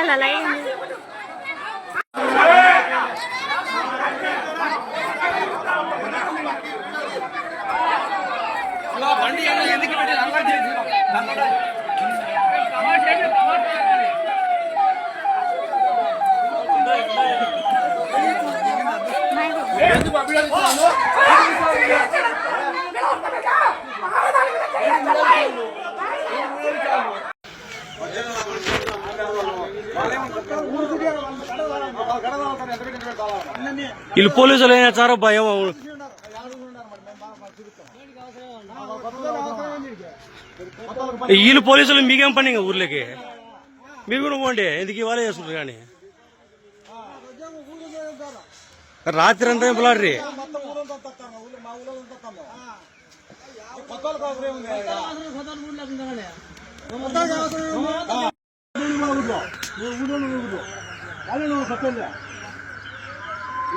అలా లైన్ వీళ్ళు పోలీసులు అయినా చారో భయం వీళ్ళు పోలీసులు మీకేం పని ఊర్లోకి మీరు కూడా పోండి ఎందుకు ఇవాళ చేసుకుంటారు కానీ రాత్రి అంతా పిల్లాడ్రీ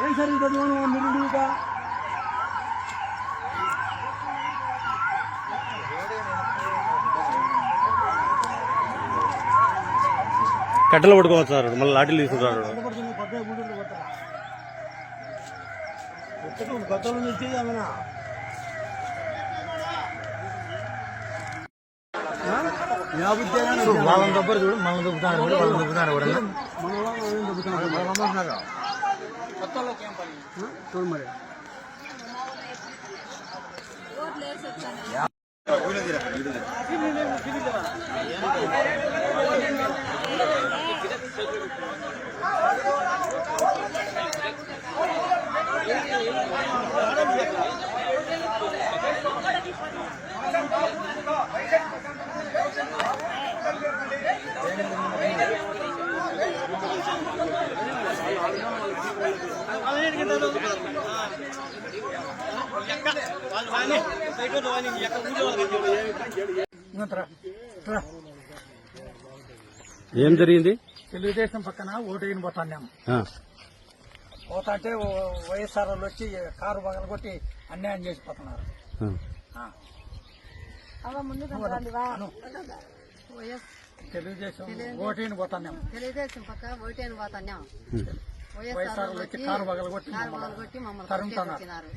ఏం సరిగ్గా కట్టెలు పట్టుకోవచ్చు మళ్ళీ లాఠీలు తీసుకుంటారు వాళ్ళని దొబ్బరు చూడు మనల్ని దొబ్బుతాను వాళ్ళని దొబ్బుతాను చూడు మరి ఏం జరిగింది? తెలుగుదేశం పక్కన ఓటు పోతాన్నాము. పోతాంటే వైఎస్ఆర్ వాళ్ళు వచ్చి కారు బగలు కొట్టి అన్యాయం చేసిపోతున్నారు. తెలుగుదేశం ఓటు పోతాన్నాము. తెలుగుదేశం పక్క ఓటు పోతాన్నాం. వైఎస్ఆర్ వాళ్ళు వచ్చి కారు బగలు కొట్టి మమ్మల్ని తరుముతున్నారు.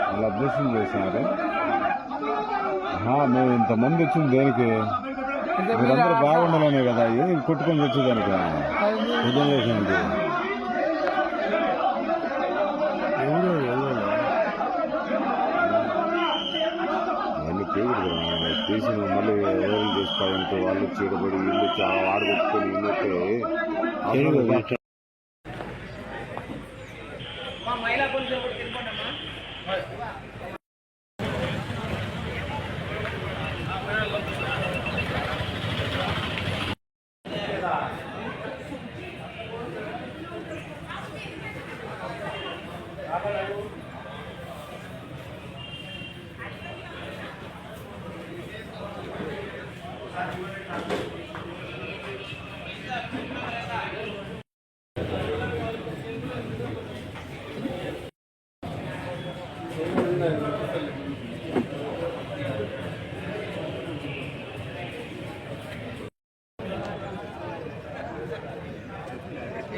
వాళ్ళు అబ్జెక్షన్ చేశారు. మేము ఇంతమంది వచ్చింది దేనికి? మీరందరూ బాగుండాలనే కదా, ఏం కొట్టుకొని వచ్చేదానికి ఉదయం చేసింది. అవన్నీ తీసి మళ్ళీ ఎవరు చేసుకోవాలంటే వాళ్ళు చీడబడి ఇల్లు ఆడగొట్టుకొని ఇల్లుతే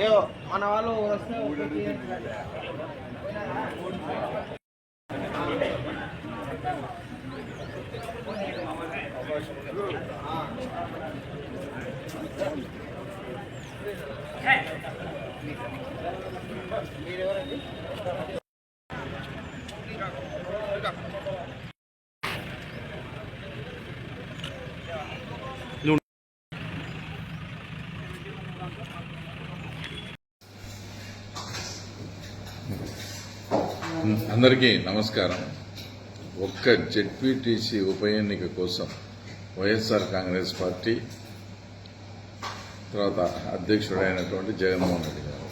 మన వాళ్ళు వస్తే అందరికీ నమస్కారం. ఒక్క జెడ్పీటీసీ ఉప ఎన్నిక కోసం వైఎస్ఆర్ కాంగ్రెస్ పార్టీ తర్వాత అధ్యక్షుడైనటువంటి జగన్మోహన్ రెడ్డి గారు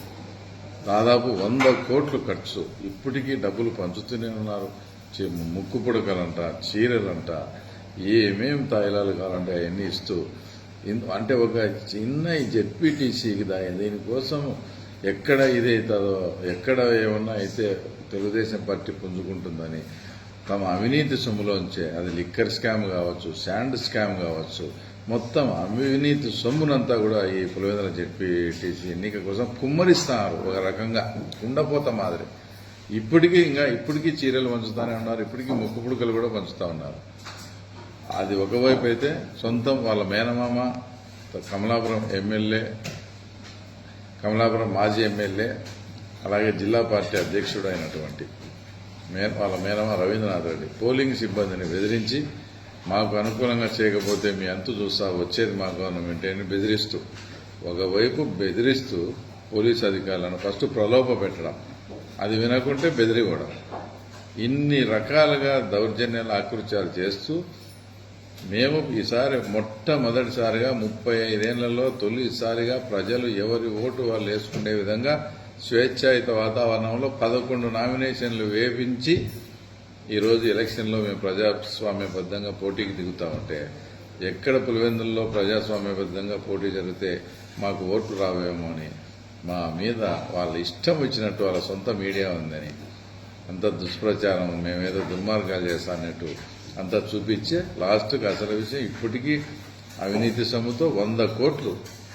దాదాపు 100 కోట్లు ఖర్చు, ఇప్పటికీ డబ్బులు పంచుతూనే ఉన్నారు. ముక్కు పుడకలంట, చీరలంట, ఏమేం తాయిలాలు కావాలంటే అవన్నీ ఇస్తూ, అంటే ఒక చిన్న జెడ్పీటీసీకి దీనికోసం ఎక్కడ ఇదైతుందో, ఎక్కడ ఏమన్నా అయితే తెలుగుదేశం పార్టీ పుంజుకుంటుందని తమ అవినీతి సొమ్ములోంచే, అది లిక్కర్ స్కామ్ కావచ్చు, శాండ్ స్కామ్ కావచ్చు, మొత్తం అవినీతి సొమ్మునంతా కూడా ఈ పులివెందుల జెడ్పీటీసీ ఎన్నిక కోసం కుమ్మరిస్తున్నారు. ఒక రకంగా కుండపోత మాదిరి. ఇప్పటికీ చీరలు పంచుతానే ఉన్నారు, ఇప్పటికీ ముక్కు పుడకలు కూడా పంచుతా ఉన్నారు. అది ఒకవైపు అయితే, సొంతం వాళ్ళ మేనమామ కమలాపురం మాజీ ఎమ్మెల్యే అలాగే జిల్లా పార్టీ అధ్యక్షుడు అయినటువంటి వాళ్ళ మేనమామ రవీంద్రనాథ్ రెడ్డి పోలింగ్ సిబ్బందిని బెదిరించి, మాకు అనుకూలంగా చేయకపోతే మీ అంతు చూస్తా, వచ్చేది మా గవర్నమెంట్ అని బెదిరిస్తూ, ఒకవైపు బెదిరిస్తూ పోలీసు అధికారులను ఫస్ట్ ప్రలోభ పెట్టడం, అది వినకుంటే బెదిరివ్వడం, ఇన్ని రకాలుగా దౌర్జన్యాలు ఆకృత్యాలు చేస్తూ, మేము ఈసారి మొట్టమొదటిసారిగా 35 ఏళ్లలో తొలిసారిగా ప్రజలు ఎవరి ఓటు వాళ్ళు వేసుకునే విధంగా స్వేచ్ఛాయుత వాతావరణంలో 11 నామినేషన్లు వేపించి ఈరోజు ఎలక్షన్లో మేము ప్రజాస్వామ్యబద్ధంగా పోటీకి దిగుతామంటే, ఎక్కడ పులివెందుల్లో ప్రజాస్వామ్యబద్ధంగా పోటీ జరిగితే మాకు ఓట్లు రావేమో అని మా మీద వాళ్ళ ఇష్టం వచ్చినట్టు వాళ్ళ సొంత మీడియా ఉందని అంత దుష్ప్రచారం, మేమేదో దుర్మార్గాలు చేస్తానట్టు అంతా చూపించే లాస్ట్కి అసలు విషయం ఇప్పటికీ అవినీతి సొమ్ముతో 100 కోట్లు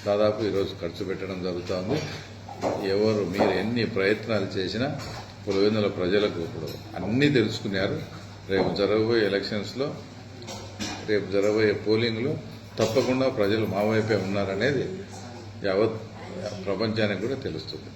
దాదాపు ఈరోజు ఖర్చు పెట్టడం జరుగుతోంది. మీరు ఎన్ని ప్రయత్నాలు చేసినా పులివెందుల ప్రజలకు ఇప్పుడు అన్నీ తెలుసుకున్నారు. రేపు జరగబోయే ఎలక్షన్స్లో, రేపు జరగబోయే పోలింగ్లో తప్పకుండా ప్రజలు మా వైపే ఉన్నారనేది యావత్ ప్రపంచానికి కూడా తెలుస్తుంది.